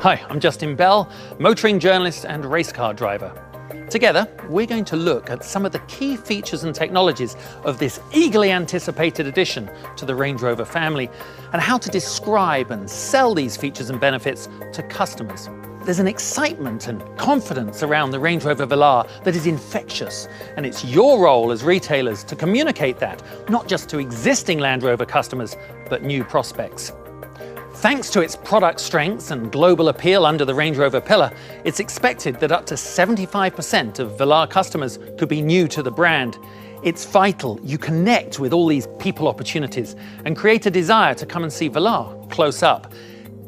Hi, I'm Justin Bell, motoring journalist and race car driver. Together, we're going to look at some of the key features and technologies of this eagerly anticipated addition to the Range Rover family and how to describe and sell these features and benefits to customers. There's an excitement and confidence around the Range Rover Velar that is infectious, and it's your role as retailers to communicate that, not just to existing Land Rover customers, but new prospects. Thanks to its product strengths and global appeal under the Range Rover pillar, it's expected that up to 75% of Velar customers could be new to the brand. It's vital you connect with all these people opportunities and create a desire to come and see Velar close up.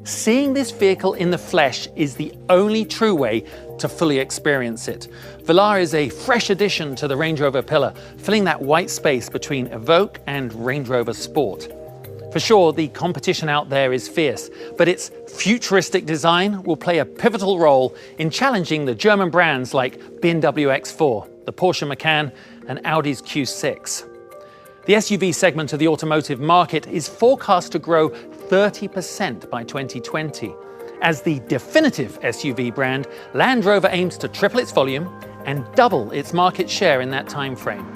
Seeing this vehicle in the flesh is the only true way to fully experience it. Velar is a fresh addition to the Range Rover pillar, filling that white space between Evoque and Range Rover Sport. For sure, the competition out there is fierce, but its futuristic design will play a pivotal role in challenging the German brands like BMW X4, the Porsche Macan, and Audi's Q6. The SUV segment of the automotive market is forecast to grow 30% by 2020. As the definitive SUV brand, Land Rover aims to triple its volume and double its market share in that time frame.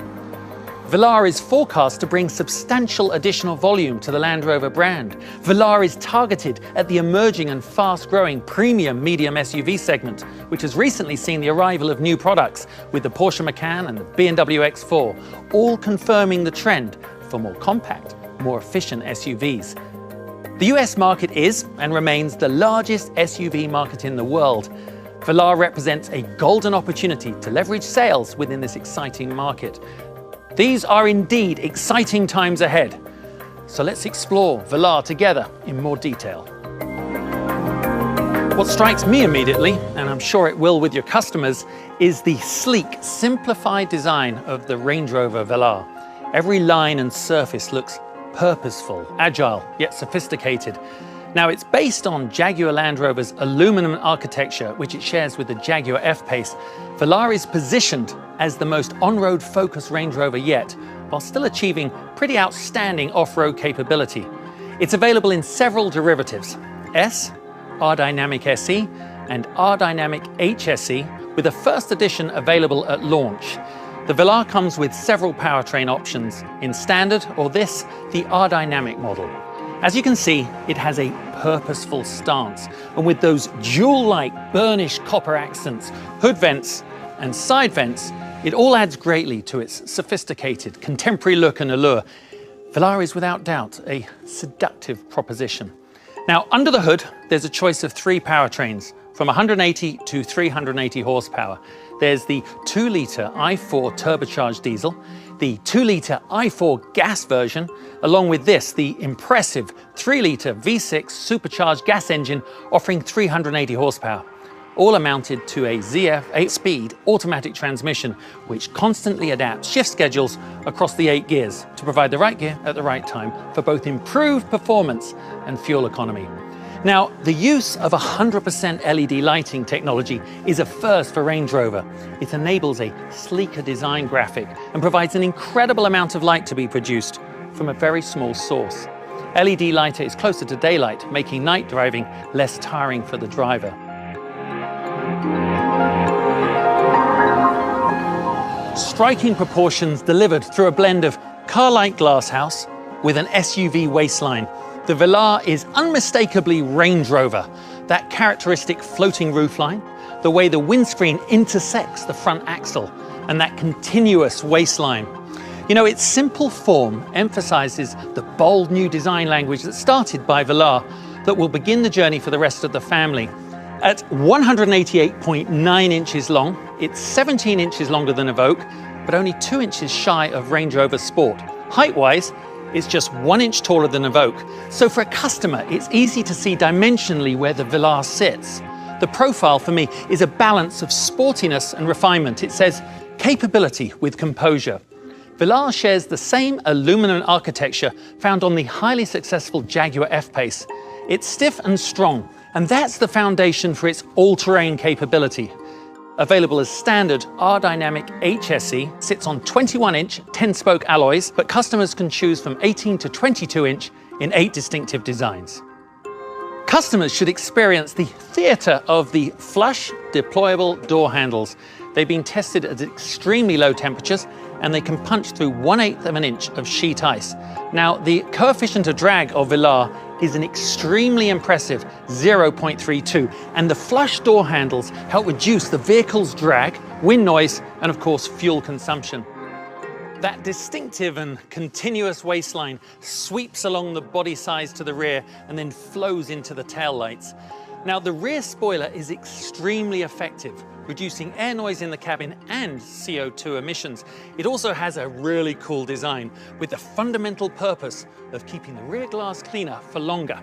Velar is forecast to bring substantial additional volume to the Land Rover brand. Velar is targeted at the emerging and fast-growing premium medium SUV segment, which has recently seen the arrival of new products with the Porsche Macan and the BMW X4, all confirming the trend for more compact, more efficient SUVs. The US market is and remains the largest SUV market in the world. Velar represents a golden opportunity to leverage sales within this exciting market. These are indeed exciting times ahead. So let's explore Velar together in more detail. What strikes me immediately, and I'm sure it will with your customers, is the sleek, simplified design of the Range Rover Velar. Every line and surface looks purposeful, agile, yet sophisticated. Now, it's based on Jaguar Land Rover's aluminum architecture, which it shares with the Jaguar F-Pace. Velar is positioned as the most on-road focused Range Rover yet, while still achieving pretty outstanding off-road capability. It's available in several derivatives: S, R-Dynamic SE, and R-Dynamic HSE, with the first edition available at launch. The Velar comes with several powertrain options in standard or the R-Dynamic model. As you can see, it has a purposeful stance, and with those jewel-like burnished copper accents, hood vents and side vents, it all adds greatly to its sophisticated, contemporary look and allure. Velar is without doubt a seductive proposition. Now, under the hood, there's a choice of three powertrains, from 180 to 380 horsepower. There's the 2-litre i4 turbocharged diesel, the 2-litre i4 gas version, along with this, the impressive 3-litre V6 supercharged gas engine offering 380 horsepower. All are mounted to a ZF 8-speed automatic transmission, which constantly adapts shift schedules across the 8 gears to provide the right gear at the right time for both improved performance and fuel economy. Now, the use of 100% LED lighting technology is a first for Range Rover. It enables a sleeker design graphic and provides an incredible amount of light to be produced from a very small source. LED lighter is closer to daylight, making night driving less tiring for the driver. Striking proportions delivered through a blend of car-like glasshouse with an SUV waistline. The Velar is unmistakably Range Rover. That characteristic floating roofline, the way the windscreen intersects the front axle, and that continuous waistline. You know, its simple form emphasizes the bold new design language that started by Velar that will begin the journey for the rest of the family. At 188.9 inches long, it's 17 inches longer than Evoque, but only 2 inches shy of Range Rover Sport. Height-wise, it's just 1 inch taller than Evoque. So for a customer, it's easy to see dimensionally where the Velar sits. The profile for me is a balance of sportiness and refinement. It says capability with composure. Velar shares the same aluminum architecture found on the highly successful Jaguar F-Pace. It's stiff and strong, and that's the foundation for its all-terrain capability. Available as standard, R-Dynamic HSE sits on 21-inch 10-spoke alloys, but customers can choose from 18 to 22-inch in 8 distinctive designs. Customers should experience the theatre of the flush deployable door handles. They've been tested at extremely low temperatures and they can punch through 1/8 of an inch of sheet ice. Now, the coefficient of drag of Velar is an extremely impressive 0.32, and the flush door handles help reduce the vehicle's drag, wind noise, and of course, fuel consumption. That distinctive and continuous waistline sweeps along the body sides to the rear and then flows into the tail lights. Now, the rear spoiler is extremely effective, reducing air noise in the cabin and CO2 emissions. It also has a really cool design with the fundamental purpose of keeping the rear glass cleaner for longer.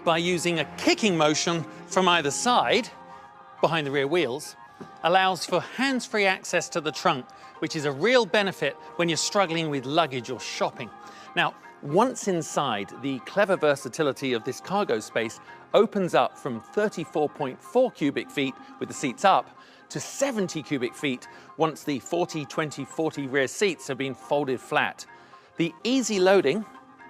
By using a kicking motion from either side, behind the rear wheels, allows for hands-free access to the trunk, which is a real benefit when you're struggling with luggage or shopping. Now, once inside, the clever versatility of this cargo space opens up from 34.4 cubic feet with the seats up to 70 cubic feet once the 40-20-40 rear seats have been folded flat. The easy loading,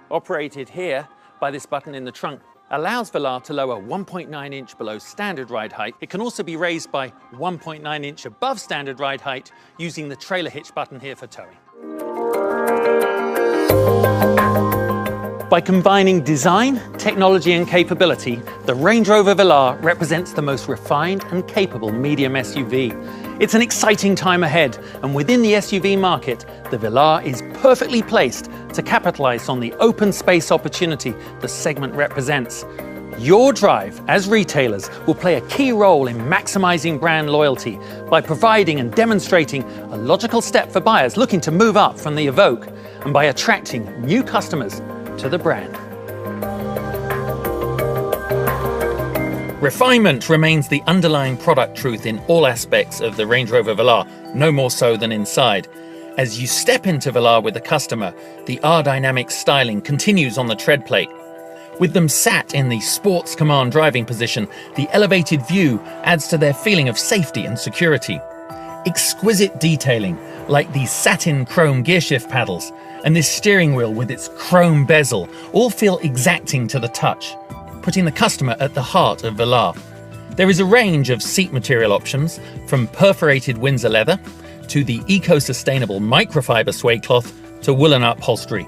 operated here by this button in the trunk, allows Velar to lower 1.9 inch below standard ride height. It can also be raised by 1.9 inch above standard ride height using the trailer hitch button here for towing. By combining design, technology and capability, the Range Rover Velar represents the most refined and capable medium SUV. It's an exciting time ahead, and within the SUV market, the Velar is perfectly placed to capitalize on the open space opportunity the segment represents. Your drive as retailers will play a key role in maximizing brand loyalty by providing and demonstrating a logical step for buyers looking to move up from the Evoque, and by attracting new customers to the brand. Refinement remains the underlying product truth in all aspects of the Range Rover Velar, no more so than inside. As you step into Velar with the customer, the R-Dynamic styling continues on the tread plate. With them sat in the sports command driving position, the elevated view adds to their feeling of safety and security. Exquisite detailing, like these satin chrome gearshift paddles, and this steering wheel with its chrome bezel, all feel exacting to the touch, putting the customer at the heart of Velar. There is a range of seat material options, from perforated Windsor leather to the eco-sustainable microfiber suede cloth to woolen upholstery.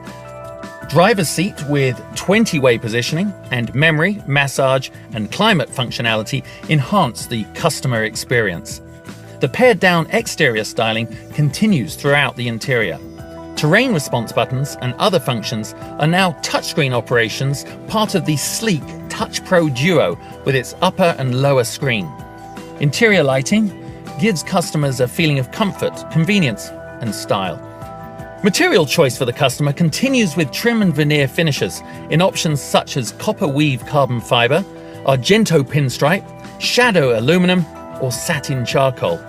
Driver's seat with 20-way positioning and memory, massage and climate functionality enhance the customer experience. The pared-down exterior styling continues throughout the interior. Terrain response buttons and other functions are now touchscreen operations, part of the sleek Touch Pro Duo with its upper and lower screen. Interior lighting gives customers a feeling of comfort, convenience and style. Material choice for the customer continues with trim and veneer finishes in options such as copper weave carbon fibre, Argento pinstripe, shadow aluminum or satin charcoal.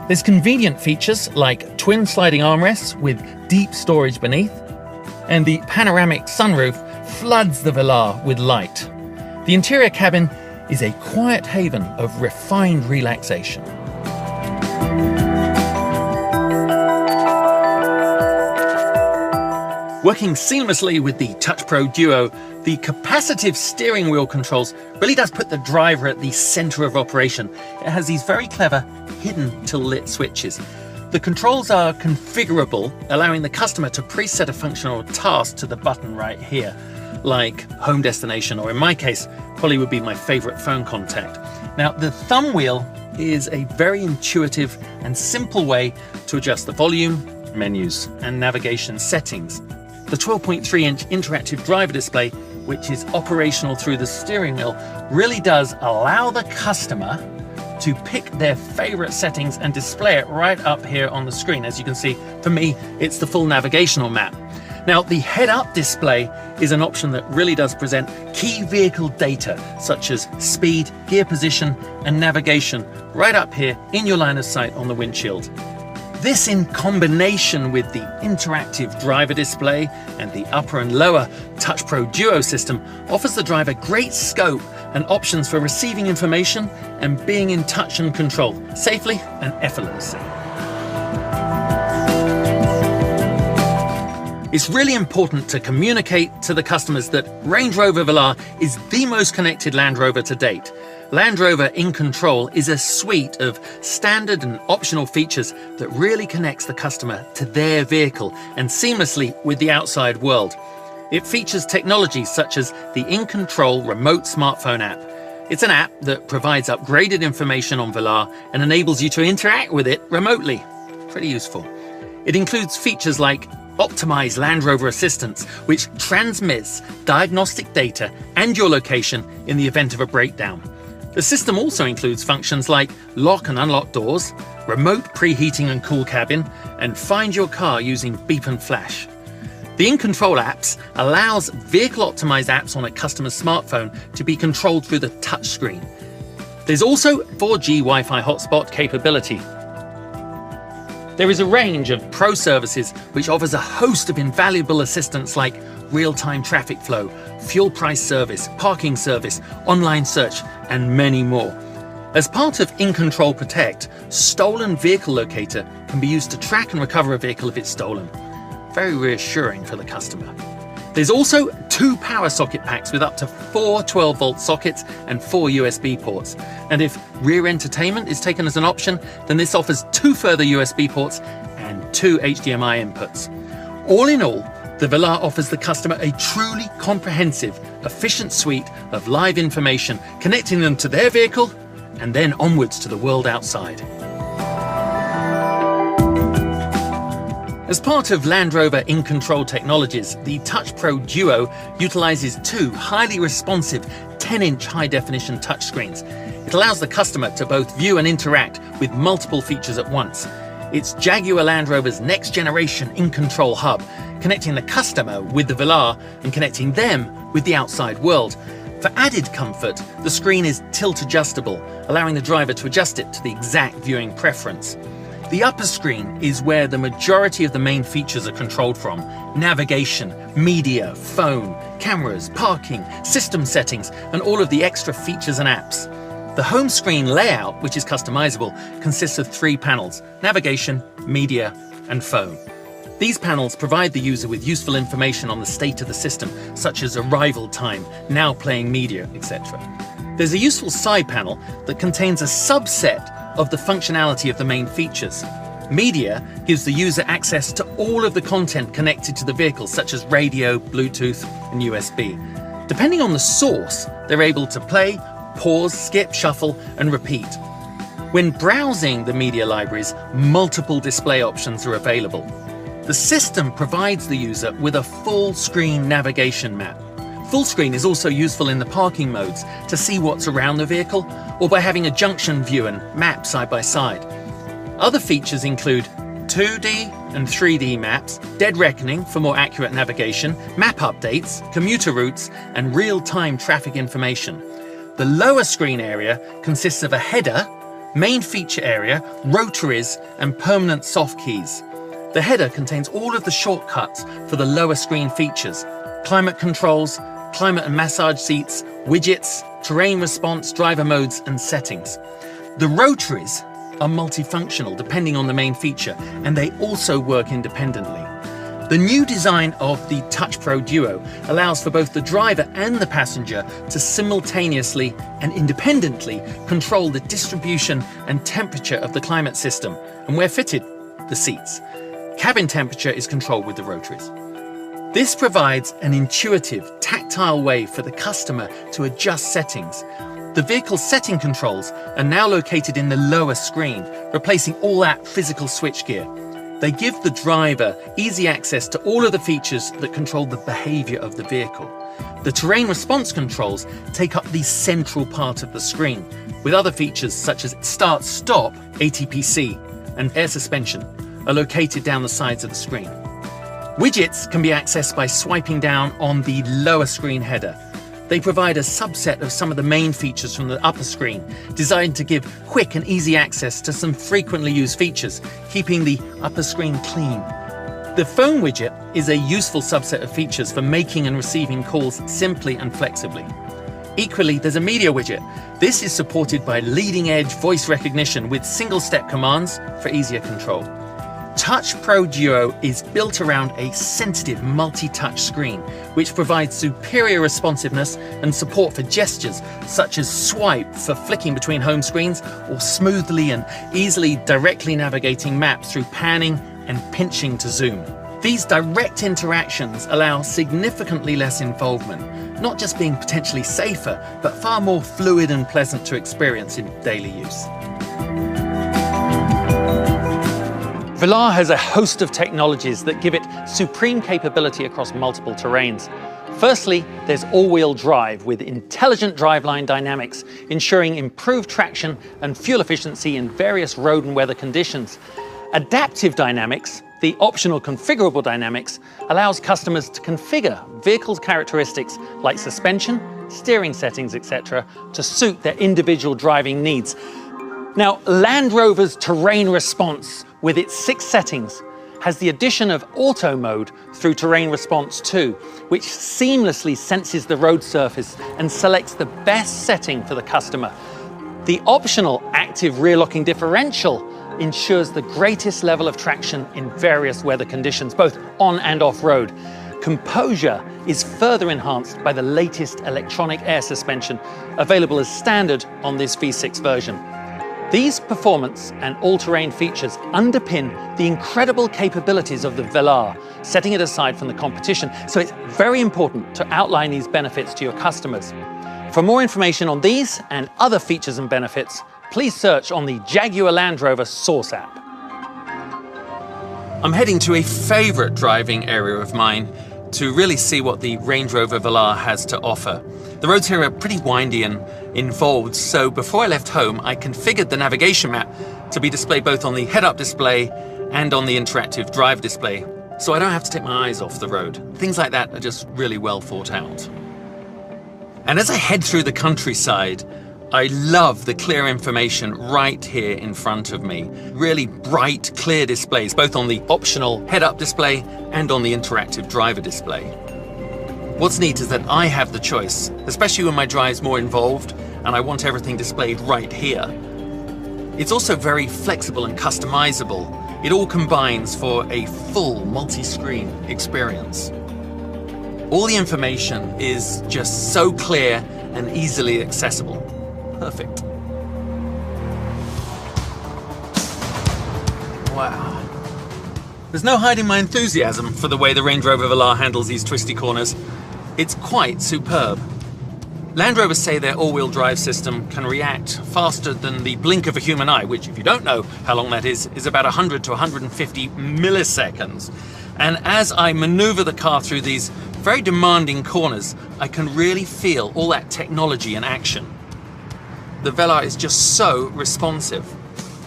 There's convenient features like twin sliding armrests with deep storage beneath, and the panoramic sunroof floods the Velar with light. The interior cabin is a quiet haven of refined relaxation. Working seamlessly with the Touch Pro Duo, the capacitive steering wheel controls really does put the driver at the center of operation. It has these very clever hidden till lit switches. The controls are configurable, allowing the customer to preset a function or task to the button right here, like home destination, or in my case, probably would be my favorite phone contact. Now, the thumb wheel is a very intuitive and simple way to adjust the volume, menus, and navigation settings. The 12.3-inch interactive driver display, which is operational through the steering wheel, really does allow the customer to pick their favorite settings and display it right up here on the screen. As you can see, for me, it's the full navigational map. Now, the head-up display is an option that really does present key vehicle data, such as speed, gear position, and navigation, right up here in your line of sight on the windshield. This, in combination with the interactive driver display and the upper and lower Touch Pro Duo system, offers the driver great scope and options for receiving information and being in touch and control safely and effortlessly. It's really important to communicate to the customers that Range Rover Velar is the most connected Land Rover to date. Land Rover In Control is a suite of standard and optional features that really connects the customer to their vehicle and seamlessly with the outside world. It features technologies such as the In Control remote smartphone app. It's an app that provides upgraded information on Velar and enables you to interact with it remotely. Pretty useful. It includes features like Optimize Land Rover Assistance, which transmits diagnostic data and your location in the event of a breakdown. The system also includes functions like lock and unlock doors, remote preheating and cool cabin, and find your car using beep and flash. The In Control apps allows vehicle-optimized apps on a customer's smartphone to be controlled through the touchscreen. There's also 4G Wi-Fi hotspot capability. There is a range of pro services which offers a host of invaluable assistance like real-time traffic flow, fuel price service, parking service, online search, and many more. As part of In Control Protect, Stolen Vehicle Locator can be used to track and recover a vehicle if it's stolen. Very reassuring for the customer. There's also 2 power socket packs with up to 4 12-volt sockets and 4 USB ports. And if rear entertainment is taken as an option, then this offers 2 further USB ports and 2 HDMI inputs. All in all, the Velar offers the customer a truly comprehensive, efficient suite of live information, connecting them to their vehicle and then onwards to the world outside. As part of Land Rover In Control technologies, the Touch Pro Duo utilizes 2 highly responsive 10-inch high-definition touchscreens. It allows the customer to both view and interact with multiple features at once. It's Jaguar Land Rover's next-generation In Control hub, connecting the customer with the Velar and connecting them with the outside world. For added comfort, the screen is tilt-adjustable, allowing the driver to adjust it to the exact viewing preference. The upper screen is where the majority of the main features are controlled from: navigation, media, phone, cameras, parking, system settings, and all of the extra features and apps. The home screen layout, which is customizable, consists of 3 panels: navigation, media, and phone. These panels provide the user with useful information on the state of the system, such as arrival time, now playing media, etc. There's a useful side panel that contains a subset of the functionality of the main features. Media gives the user access to all of the content connected to the vehicle, such as radio, Bluetooth, and USB. Depending on the source, they're able to play, pause, skip, shuffle, and repeat. When browsing the media libraries, multiple display options are available. The system provides the user with a full-screen navigation map. Full screen is also useful in the parking modes to see what's around the vehicle, or by having a junction view and map side by side. Other features include 2D and 3D maps, dead reckoning for more accurate navigation, map updates, commuter routes, and real-time traffic information. The lower screen area consists of a header, main feature area, rotaries, and permanent soft keys. The header contains all of the shortcuts for the lower screen features: climate controls, climate and massage seats, widgets, terrain response, driver modes, and settings. The rotaries are multifunctional depending on the main feature, and they also work independently. The new design of the Touch Pro Duo allows for both the driver and the passenger to simultaneously and independently control the distribution and temperature of the climate system, and where fitted, the seats. Cabin temperature is controlled with the rotaries. This provides an intuitive, tactile way for the customer to adjust settings. The vehicle setting controls are now located in the lower screen, replacing all that physical switchgear. They give the driver easy access to all of the features that control the behavior of the vehicle. The terrain response controls take up the central part of the screen, with other features such as start-stop, ATPC, and air suspension are located down the sides of the screen. Widgets can be accessed by swiping down on the lower screen header. They provide a subset of some of the main features from the upper screen, designed to give quick and easy access to some frequently used features, keeping the upper screen clean. The phone widget is a useful subset of features for making and receiving calls simply and flexibly. Equally, there's a media widget. This is supported by leading-edge voice recognition with single-step commands for easier control. Touch Pro Duo is built around a sensitive multi-touch screen, which provides superior responsiveness and support for gestures such as swipe for flicking between home screens, or smoothly and easily directly navigating maps through panning and pinching to zoom. These direct interactions allow significantly less involvement, not just being potentially safer, but far more fluid and pleasant to experience in daily use. Velar has a host of technologies that give it supreme capability across multiple terrains. Firstly, there's all-wheel drive with intelligent driveline dynamics, ensuring improved traction and fuel efficiency in various road and weather conditions. Adaptive dynamics, the optional configurable dynamics, allows customers to configure vehicle characteristics like suspension, steering settings, etc., to suit their individual driving needs. Now, Land Rover's terrain response, with its 6 settings, has the addition of auto mode through terrain response 2, which seamlessly senses the road surface and selects the best setting for the customer. The optional active rear locking differential ensures the greatest level of traction in various weather conditions, both on and off road. Composure is further enhanced by the latest electronic air suspension, available as standard on this V6 version. These performance and all-terrain features underpin the incredible capabilities of the Velar, setting it aside from the competition, so it's very important to outline these benefits to your customers. For more information on these and other features and benefits, please search on the Jaguar Land Rover Source app. I'm heading to a favourite driving area of mine to really see what the Range Rover Velar has to offer. The roads here are pretty windy and involved, so before I left home, I configured the navigation map to be displayed both on the head-up display and on the interactive drive display, so I don't have to take my eyes off the road. Things like that are just really well thought out. And as I head through the countryside, I love the clear information right here in front of me. Really bright, clear displays, both on the optional head-up display and on the interactive driver display. What's neat is that I have the choice, especially when my drive's more involved and I want everything displayed right here. It's also very flexible and customizable. It all combines for a full multi-screen experience. All the information is just so clear and easily accessible. Perfect. Wow. There's no hiding my enthusiasm for the way the Range Rover Velar handles these twisty corners. It's quite superb. Land Rovers say their all-wheel drive system can react faster than the blink of a human eye, which, if you don't know how long that is about 100 to 150 milliseconds. And as I maneuver the car through these very demanding corners, I can really feel all that technology in action. The Velar is just so responsive.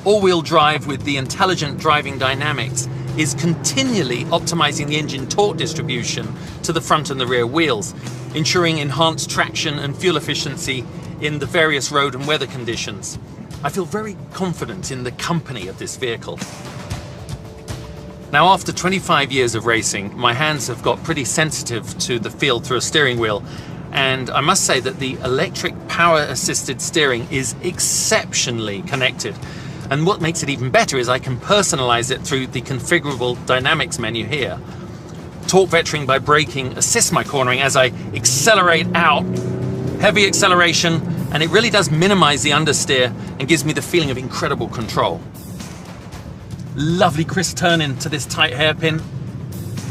All-wheel drive with the intelligent driving dynamics is continually optimizing the engine torque distribution to the front and the rear wheels, ensuring enhanced traction and fuel efficiency in the various road and weather conditions. I feel very confident in the company of this vehicle. Now, after 25 years of racing, my hands have got pretty sensitive to the feel through a steering wheel, and I must say that the electric power-assisted steering is exceptionally connected. And what makes it even better is I can personalize it through the configurable dynamics menu here. Torque vectoring by braking assists my cornering as I accelerate out. Heavy acceleration, and it really does minimize the understeer and gives me the feeling of incredible control. Lovely crisp turn into this tight hairpin.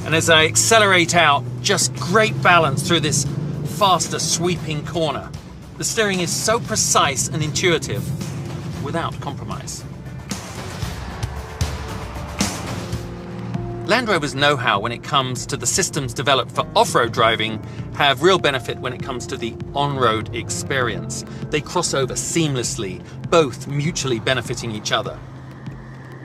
And as I accelerate out, just great balance through this faster sweeping corner. The steering is so precise and intuitive without compromise. Land Rover's know-how when it comes to the systems developed for off-road driving have real benefit when it comes to the on-road experience. They cross over seamlessly, both mutually benefiting each other.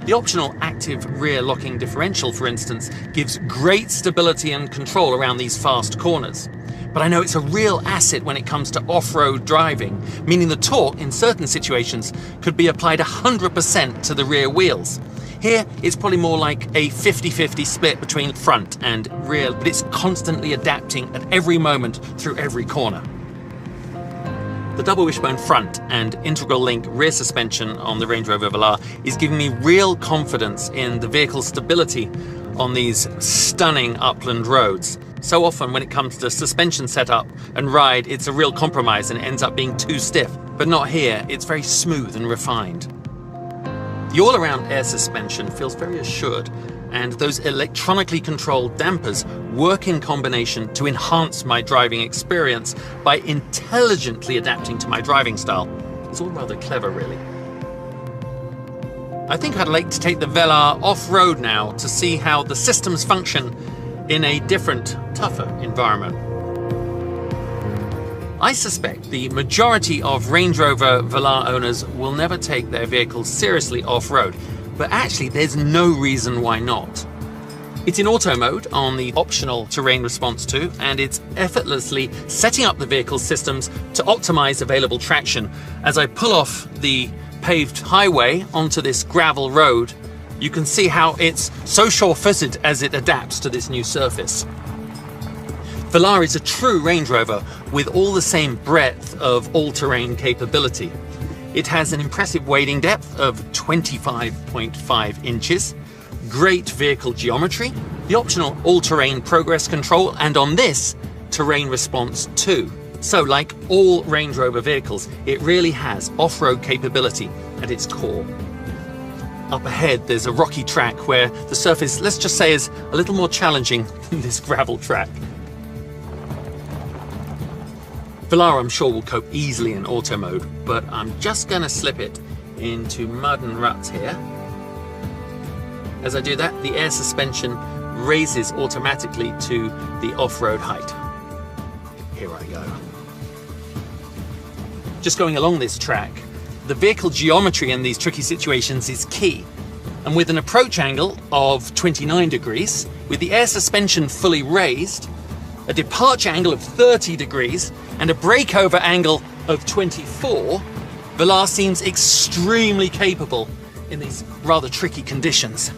The optional active rear locking differential, for instance, gives great stability and control around these fast corners. But I know it's a real asset when it comes to off-road driving, meaning the torque in certain situations could be applied 100% to the rear wheels. Here, it's probably more like a 50-50 split between front and rear, but it's constantly adapting at every moment through every corner. The double wishbone front and integral link rear suspension on the Range Rover Velar is giving me real confidence in the vehicle's stability on these stunning upland roads. So often when it comes to suspension setup and ride, it's a real compromise and it ends up being too stiff. But not here, it's very smooth and refined. The all-around air suspension feels very assured, and those electronically controlled dampers work in combination to enhance my driving experience by intelligently adapting to my driving style. It's all rather clever, really. I think I'd like to take the Velar off-road now to see how the systems function in a different, tougher environment. I suspect the majority of Range Rover Velar owners will never take their vehicles seriously off-road, but actually there's no reason why not. It's in auto mode on the optional terrain response 2, and it's effortlessly setting up the vehicle's systems to optimize available traction. As I pull off the paved highway onto this gravel road, you can see how it's so sure-footed as it adapts to this new surface. Velar is a true Range Rover with all the same breadth of all-terrain capability. It has an impressive wading depth of 25.5 inches, great vehicle geometry, the optional all-terrain progress control, and on this, terrain response 2. So like all Range Rover vehicles, it really has off-road capability at its core. Up ahead, there's a rocky track where the surface, let's just say, is a little more challenging than this gravel track. Velar, I'm sure, will cope easily in auto mode, but I'm just going to slip it into mud and ruts here. As I do that, the air suspension raises automatically to the off-road height. Here I go. Just going along this track, the vehicle geometry in these tricky situations is key. And with an approach angle of 29 degrees, with the air suspension fully raised, a departure angle of 30 degrees, and a breakover angle of 24, Velar seems extremely capable in these rather tricky conditions.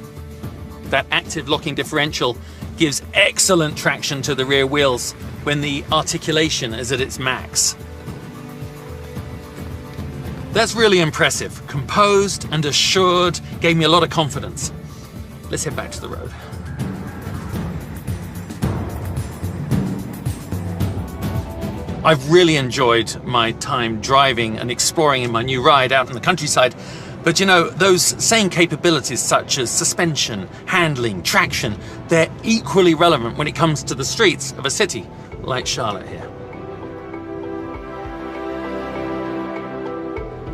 That active locking differential gives excellent traction to the rear wheels when the articulation is at its max. That's really impressive. Composed and assured, gave me a lot of confidence. Let's head back to the road. I've really enjoyed my time driving and exploring in my new ride out in the countryside. But you know, those same capabilities such as suspension, handling, traction, they're equally relevant when it comes to the streets of a city like Charlotte here.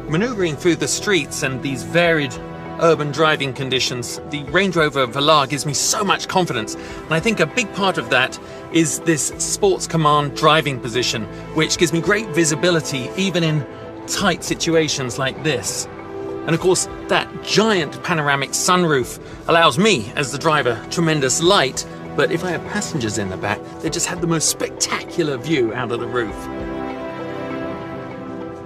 Maneuvering through the streets and these varied urban driving conditions, the Range Rover Velar gives me so much confidence, and I think a big part of that is this Sports Command driving position, which gives me great visibility even in tight situations like this. And of course, that giant panoramic sunroof allows me, as the driver, tremendous light, but if I have passengers in the back, they just have the most spectacular view out of the roof.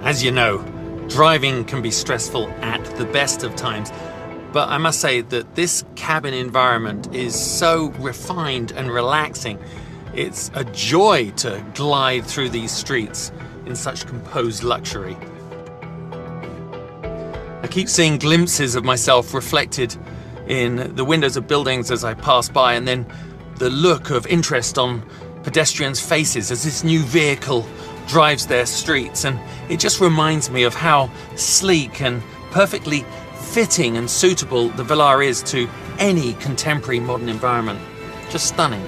As you know, driving can be stressful at the best of times, but I must say that this cabin environment is so refined and relaxing. It's a joy to glide through these streets in such composed luxury. I keep seeing glimpses of myself reflected in the windows of buildings as I pass by, and then the look of interest on pedestrians' faces as this new vehicle drives their streets, and it just reminds me of how sleek and perfectly fitting and suitable the Velar is to any contemporary modern environment. Just stunning.